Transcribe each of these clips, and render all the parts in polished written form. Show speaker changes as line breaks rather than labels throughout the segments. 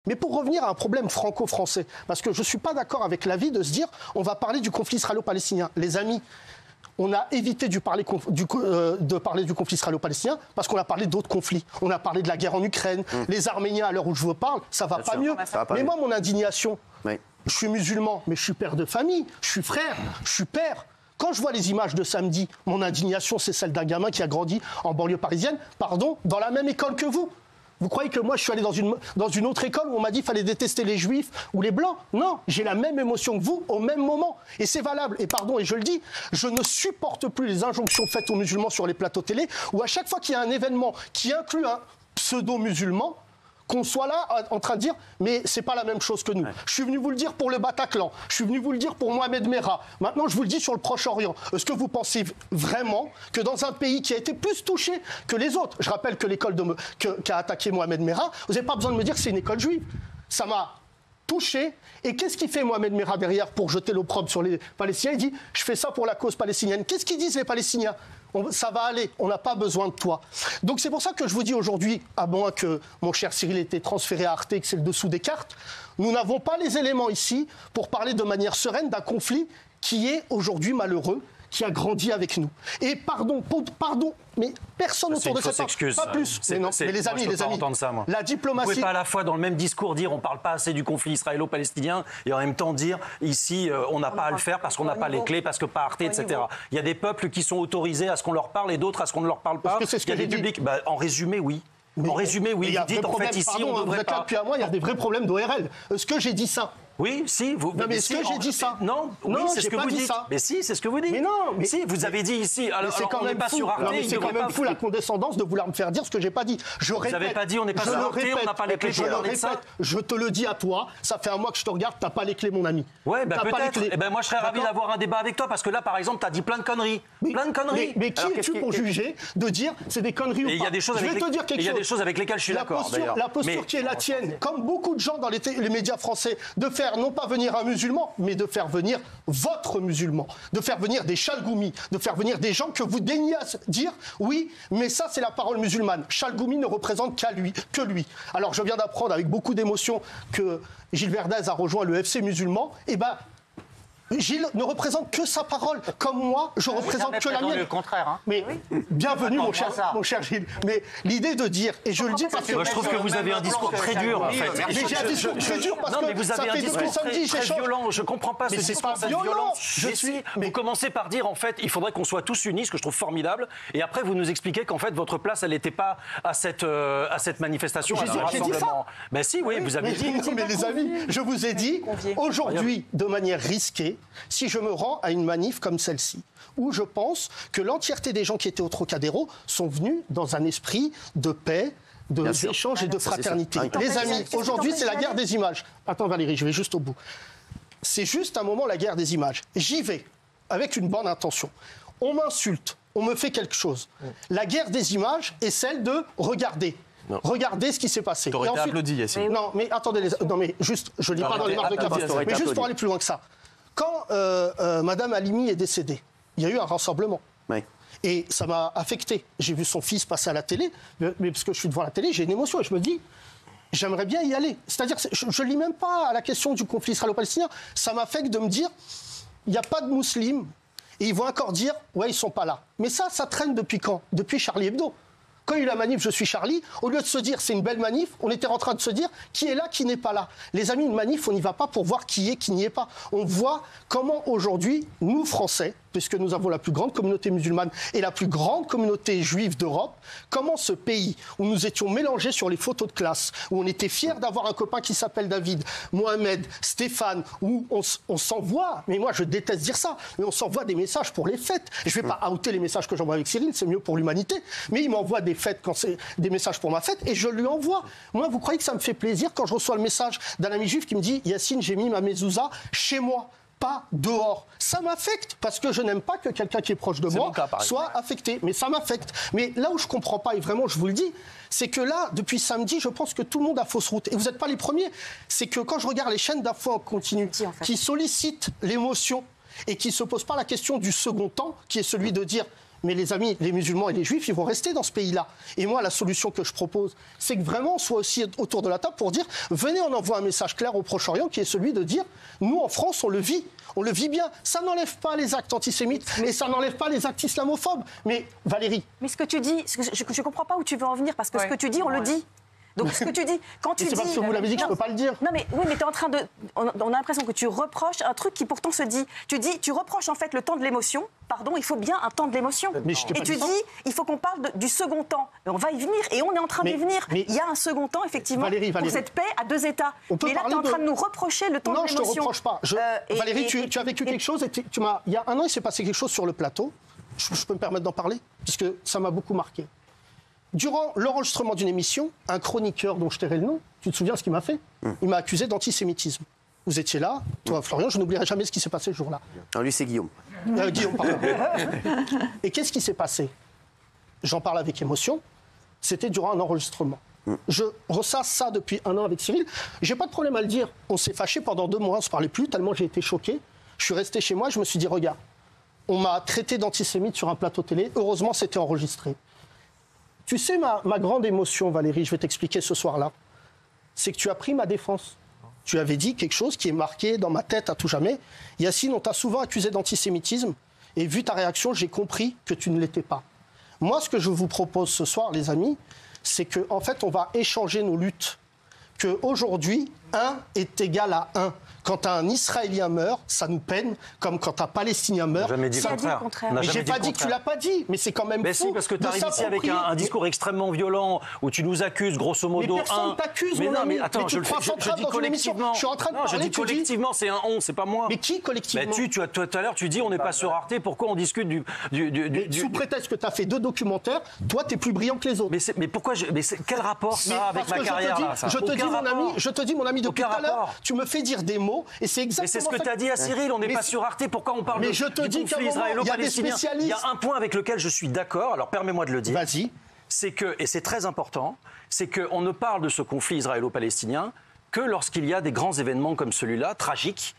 Mais pour revenir à un problème franco-français, parce que je ne suis pas d'accord avec l'avis de se dire on va parler du conflit israélo-palestinien. Les amis, on a évité de parler du conflit israélo-palestinien parce qu'on a parlé d'autres conflits. On a parlé de la guerre en Ukraine. Les Arméniens, à l'heure où je vous parle, ça va pas mieux. Mais moi, mon indignation, je suis musulman, mais je suis père de famille, je suis frère, je suis père. Quand je vois les images de samedi, mon indignation, c'est celle d'un gamin qui a grandi en banlieue parisienne, dans la même école que vous. Vous croyez que moi, je suis allé dans une autre école où on m'a dit qu'il fallait détester les juifs ou les blancs? Non, j'ai la même émotion que vous au même moment. Et c'est valable. Et pardon, et je le dis, je ne supporte plus les injonctions faites aux musulmans sur les plateaux télé où à chaque fois qu'il y a un événement qui inclut un pseudo-musulman, qu'on soit là en train de dire mais c'est pas la même chose que nous. Ouais. Je suis venu vous le dire pour le Bataclan, je suis venu vous le dire pour Mohamed Merah. Maintenant, je vous le dis sur le Proche-Orient. Est-ce que vous pensez vraiment que dans un pays qui a été plus touché que les autres, je rappelle que l'école qu'a attaqué Mohamed Merah, vous n'avez pas besoin de me dire que c'est une école juive. Ça m'a touché. Et qu'est-ce qu'il fait Mohamed Merah derrière pour jeter l'opprobre sur les Palestiniens? Il dit je fais ça pour la cause palestinienne. Qu'est-ce qu'ils disent les Palestiniens? Ça va aller, on n'a pas besoin de toi. Donc c'est pour ça que je vous dis aujourd'hui, à moins que mon cher Cyril ait été transféré à Arte et que c'est le dessous des cartes, nous n'avons pas les éléments ici pour parler de manière sereine d'un conflit qui est aujourd'hui malheureux, qui a grandi avec nous. Et pardon, mais personne autour de cette table, pas plus. Mais les amis,
ça,
la diplomatie...
Vous ne pouvez pas à la fois dans le même discours dire on ne parle pas assez du conflit israélo-palestinien et en même temps dire ici on n'a pas à le faire parce qu'on n'a pas les clés, parce que pas Arte, etc. Il y a des peuples qui sont autorisés à ce qu'on leur parle et d'autres à ce qu'on ne leur parle pas.
C'est ce que j'ai dit.
En résumé, oui. En résumé, oui.
Vous dites en fait ici on ne devrait pas... Depuis un mois, il y a des vrais problèmes d'ORL. Est-ce que j'ai dit ça?
Oui, si.
Non, mais est-ce que j'ai dit ça?
Non, c'est ce que vous dites. Mais si, c'est ce que vous dites.
Mais non, mais
si, vous avez dit ici. Alors,
on n'est pas sur Arte. C'est quand même fou la condescendance de vouloir me faire dire ce que j'ai pas dit.
Vous n'avez pas dit on n'est pas sur Arte, on n'a pas les clés.
Je le répète, je te le dis à toi. Ça fait un mois que je te regarde, t'as pas les clés, mon ami.
Ouais, peut-être. Eh ben moi, je serais ravi d'avoir un débat avec toi parce que là, par exemple, t'as dit plein de conneries. Plein de conneries.
Mais qui es-tu pour juger de dire c'est des conneries ou pas?
Il y a des choses avec lesquelles je suis d'accord.
La posture qui est la tienne, comme beaucoup de gens dans les médias français, de faire non pas venir un musulman, mais de faire venir votre musulman, de faire venir des chalgoumis, de faire venir des gens que vous daignez dire oui, mais ça c'est la parole musulmane. Chalgoumi ne représente que lui. Alors je viens d'apprendre avec beaucoup d'émotion que Gilles Verdez a rejoint le FC musulman. Et ben Gilles ne représente que sa parole, comme moi, je représente que la mienne.
Le contraire. Hein.
Mais bienvenue, mon cher Gilles. Mais l'idée de dire, et je le dis parce que...
Moi, je trouve que vous avez un discours très dur, en fait.
Mais j'ai un discours très dur parce que
vous avez un discours très violent. Je ne comprends pas ce discours de violence. Vous commencez par dire, en fait, il faudrait qu'on soit tous unis, ce que je trouve formidable. Et après, vous nous expliquez qu'en fait, votre place, elle n'était pas à cette manifestation, à ce rassemblement. Ben si, oui, vous avez dit.
Mais les amis, je vous ai dit, aujourd'hui, de manière risquée, si je me rends à une manif comme celle-ci, où je pense que l'entièreté des gens qui étaient au Trocadéro sont venus dans un esprit de paix, d'échange et de fraternité. Les amis, aujourd'hui, c'est la guerre des images. Attends Valérie, je vais juste au bout. C'est juste un moment, la guerre des images. J'y vais, avec une bonne intention. On m'insulte, on me fait quelque chose. La guerre des images est celle de regarder. Non. Regardez ce qui s'est passé.
T'aurais été applaudi, Yassine.
Non, mais attendez, non, mais juste, je ne lis pas dans les marques de café. Mais juste pour aller plus loin que ça. Quand Madame Halimi est décédée, il y a eu un rassemblement.
Oui.
Et ça m'a affecté. J'ai vu son fils passer à la télé, mais parce que je suis devant la télé, j'ai une émotion et je me dis, j'aimerais bien y aller. C'est-à-dire, je ne lis même pas à la question du conflit israélo-palestinien. Ça m'affecte de me dire, il n'y a pas de musulmans. Et ils vont encore dire, ouais, ils ne sont pas là. Mais ça traîne depuis quand? Depuis Charlie Hebdo. Quand il y a eu la manif Je suis Charlie, au lieu de se dire c'est une belle manif, on était en train de se dire qui est là, qui n'est pas là. Les amis, une manif, on n'y va pas pour voir qui est, qui n'y est pas. On voit comment aujourd'hui, nous Français, puisque nous avons la plus grande communauté musulmane et la plus grande communauté juive d'Europe, comment ce pays où nous étions mélangés sur les photos de classe, où on était fiers d'avoir un copain qui s'appelle David, Mohamed, Stéphane, où on s'envoie, mais moi je déteste dire ça, mais on s'envoie des messages pour les fêtes. Je ne vais pas outer les messages que j'envoie avec Cyril, c'est mieux pour l'humanité, mais il m'envoie des fêtes quand c'est des messages pour ma fête et je lui envoie. Moi, vous croyez que ça me fait plaisir quand je reçois le message d'un ami juif qui me dit « Yassine, j'ai mis ma mezouza chez moi ». Pas dehors. Ça m'affecte parce que je n'aime pas que quelqu'un qui est proche de moi soit affecté. Mais ça m'affecte. Mais là où je ne comprends pas, et vraiment je vous le dis, c'est que là, depuis samedi, je pense que tout le monde a fausse route. Et vous n'êtes pas les premiers. C'est que quand je regarde les chaînes d'infos en continu qui sollicitent l'émotion et qui ne se posent pas la question du second temps, qui est celui de dire Mais les amis, les musulmans et les juifs, ils vont rester dans ce pays-là. Et moi, la solution que je propose, c'est que vraiment on soit aussi autour de la table pour dire, venez, on envoie un message clair au Proche-Orient qui est celui de dire, nous en France, on le vit bien. Ça n'enlève pas les actes antisémites et ça n'enlève pas les actes islamophobes. Mais Valérie...
Mais ce que tu dis, je ne comprends pas où tu veux en venir, parce que ce que tu dis, on le dit. Donc ce que tu dis, quand tu dis...
C'est parce que vous l'avez dit que je ne peux pas le dire.
Non mais oui, mais tu es en train de... On a l'impression que tu reproches un truc qui pourtant se dit. Tu reproches en fait le temps de l'émotion. Pardon, il faut bien un temps de l'émotion. Et tu dis, il faut qu'on parle du second temps. Et on va y venir, et on est en train d'y venir. Il y a un second temps, effectivement, pour cette paix à deux États. Mais là, tu es en train de nous reprocher le temps de l'émotion.
Non, je ne te reproche pas. Valérie, tu as vécu quelque chose, il y a un an, il s'est passé quelque chose sur le plateau. Je peux me permettre d'en parler, puisque ça m'a beaucoup marqué. Durant l'enregistrement d'une émission, un chroniqueur dont je tairai le nom, tu te souviens ce qu'il m'a fait ? Il m'a accusé d'antisémitisme. Vous étiez là, toi Florian, je n'oublierai jamais ce qui s'est passé ce jour-là.
Non, lui c'est Guillaume.
Guillaume, pardon. Et qu'est-ce qui s'est passé ? J'en parle avec émotion. C'était durant un enregistrement. Je ressasse ça depuis un an avec Cyril. J'ai pas de problème à le dire. On s'est fâché pendant 2 mois, on se parlait plus, tellement j'ai été choqué. Je suis resté chez moi, je me suis dit, regarde, on m'a traité d'antisémite sur un plateau télé. Heureusement, c'était enregistré. Tu sais, ma grande émotion, Valérie, je vais t'expliquer ce soir-là, c'est que tu as pris ma défense. Tu avais dit quelque chose qui est marqué dans ma tête à tout jamais. Yacine, on t'a souvent accusé d'antisémitisme, et vu ta réaction, j'ai compris que tu ne l'étais pas. Moi, ce que je vous propose ce soir, les amis, c'est qu'en fait, on va échanger nos luttes. Qu'aujourd'hui, 1 est égal à 1. Quand un Israélien meurt, ça nous peine, comme quand un Palestinien meurt.
Jamais dit
ça
le contraire.
Mais j'ai pas dit que tu l'as pas dit, mais c'est quand même fou.
Si, parce que tu arrives ici avec un discours extrêmement violent, où tu nous accuses, grosso modo,
mais personne t'accuse, mon ami.
Mais attends, je dis collectivement.
Je suis en train de parler,
je dis collectivement, c'est un on, c'est pas moi.
Mais qui collectivement ?
Tout à l'heure, tu dis on n'est pas sur Arte, pourquoi on discute du...
Sous prétexte que tu as fait 2 documentaires, toi, tu es plus brillant que les autres.
Mais pourquoi quel rapport ça avec ma carrière là, ça ?
Je te dis, mon ami, depuis tout à l'heure, tu me fais dire des mots, et c'est exactement...
C'est ce que tu as dit à Cyril, on n'est pas sur Arte, pourquoi on parle du conflit israélo-palestinien ? Il y a un point avec lequel je suis d'accord, alors permets-moi de le dire.
Vas-y.
C'est que, et c'est très important, c'est qu'on ne parle de ce conflit israélo-palestinien que lorsqu'il y a des grands événements comme celui-là, tragiques.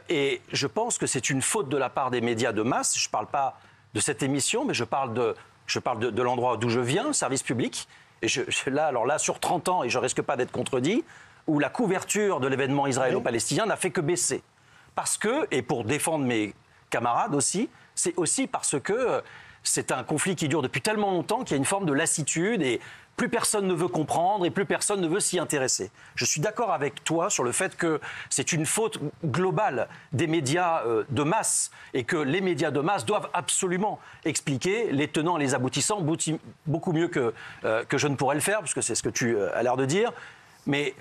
Et je pense que c'est une faute de la part des médias de masse. Je ne parle pas de cette émission, mais je parle de l'endroit d'où je viens, le service public. Et là, sur 30 ans, et je ne risque pas d'être contredit, où la couverture de l'événement israélo-palestinien n'a fait que baisser. Parce que, et pour défendre mes camarades aussi, c'est aussi parce que c'est un conflit qui dure depuis tellement longtemps qu'il y a une forme de lassitude et plus personne ne veut comprendre et plus personne ne veut s'y intéresser. Je suis d'accord avec toi sur le fait que c'est une faute globale des médias de masse et que les médias de masse doivent absolument expliquer les tenants et les aboutissants beaucoup mieux que je ne pourrais le faire, puisque c'est ce que tu as l'air de dire. Mais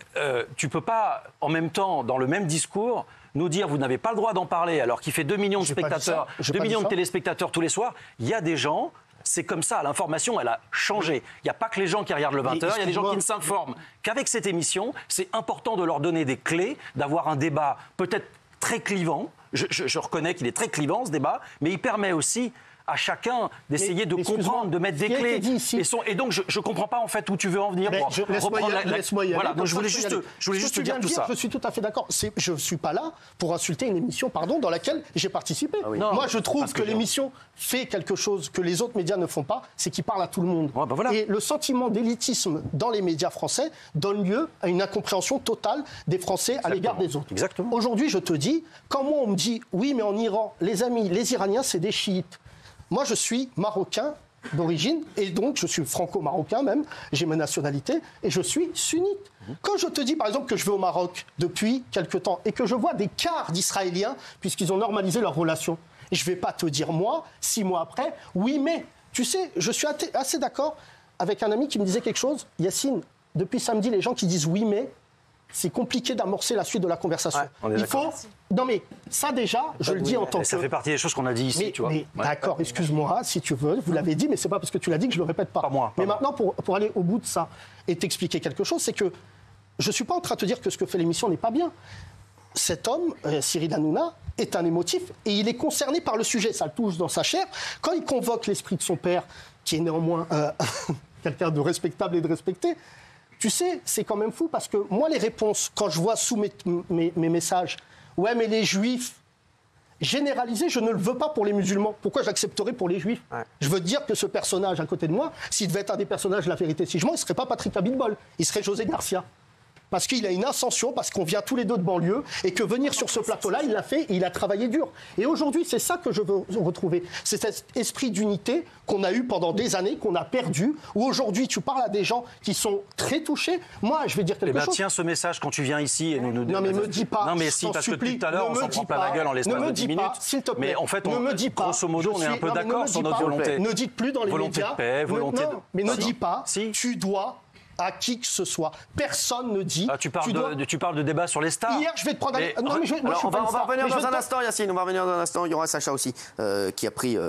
tu ne peux pas, en même temps, dans le même discours, nous dire vous n'avez pas le droit d'en parler alors qu'il fait 2 millions de spectateurs, 2 millions de téléspectateurs tous les soirs. Il y a des gens, c'est comme ça, l'information, elle a changé. Il n'y a pas que les gens qui regardent le 20h, il y a des gens qui ne s'informent qu'avec cette émission. C'est important de leur donner des clés, d'avoir un débat peut-être très clivant. Je reconnais qu'il est très clivant, ce débat, mais il permet aussi à chacun d'essayer de comprendre, de mettre des clés. Et donc, je ne comprends pas en fait où tu veux en venir.
Laisse-moi y aller.
Voilà, donc je voulais juste te dire tout ça.
Je suis tout à fait d'accord. Je ne suis pas là pour insulter une émission dans laquelle j'ai participé. Ah oui. Moi, je trouve que l'émission fait quelque chose que les autres médias ne font pas, c'est qu'il parle à tout le monde. Ouais, voilà. Et le sentiment d'élitisme dans les médias français donne lieu à une incompréhension totale des Français à l'égard des autres.
Exactement.
Aujourd'hui, je te dis, quand moi on me dit, oui, mais en Iran, les amis, les Iraniens, c'est des chiites. Moi, je suis marocain d'origine, et donc je suis franco-marocain même, j'ai ma nationalité, et je suis sunnite. Quand je te dis, par exemple, que je vais au Maroc depuis quelque temps, et que je vois des quarts d'Israéliens, puisqu'ils ont normalisé leurs relations, je ne vais pas te dire, moi, 6 mois après, oui, mais, tu sais, je suis assez d'accord avec un ami qui me disait quelque chose, Yacine, depuis samedi, les gens qui disent oui, mais, c'est compliqué d'amorcer la suite de la conversation.
Ouais, il faut...
Non mais ça déjà, je le dis en tant que...
Ça fait partie des choses qu'on a dit ici, tu vois.
D'accord, excuse-moi, si tu veux, vous l'avez dit, mais c'est pas parce que tu l'as dit que je le répète pas. Mais maintenant, pour aller au bout de ça et t'expliquer quelque chose, c'est que je suis pas en train de te dire que ce que fait l'émission n'est pas bien. Cet homme, Cyril Hanouna, est un émotif et il est concerné par le sujet, ça le touche dans sa chair. Quand il convoque l'esprit de son père, qui est néanmoins quelqu'un de respectable et de respecté, tu sais, c'est quand même fou parce que moi, les réponses, quand je vois sous mes messages, ouais, mais les Juifs, généralisé, je ne le veux pas pour les musulmans. Pourquoi j'accepterais pour les juifs? Je veux dire que ce personnage à côté de moi, s'il devait être un des personnages de La Vérité si je mens, il ne serait pas Patrick Abitbol, il serait José Garcia. Parce qu'il a une ascension, parce qu'on vient tous les deux de banlieue, et que venir sur ce plateau-là, il l'a fait, et il a travaillé dur. Et aujourd'hui, c'est ça que je veux retrouver. C'est cet esprit d'unité qu'on a eu pendant des années, qu'on a perdu, où aujourd'hui, tu parles à des gens qui sont très touchés. Moi, je vais dire quelque chose.
Tiens ce message quand tu viens ici et nous...
Non, mais me dis pas.
Non, mais si, parce que tout à l'heure, on s'en prend plein la gueule en l'espace de 10 minutes.
S'il te plaît.
Mais en fait,
grosso
modo, on est un peu d'accord sur notre volonté.
Ne dites plus dans les médias.
Volonté de paix, volonté de...
Mais ne dis pas, tu dois... à qui que ce soit. Personne ne dit...
tu parles de débat sur les stars.
Hier, je vais te prendre...
On va revenir dans un instant, Yacine. On va revenir dans un instant. Il y aura Sacha aussi qui a pris...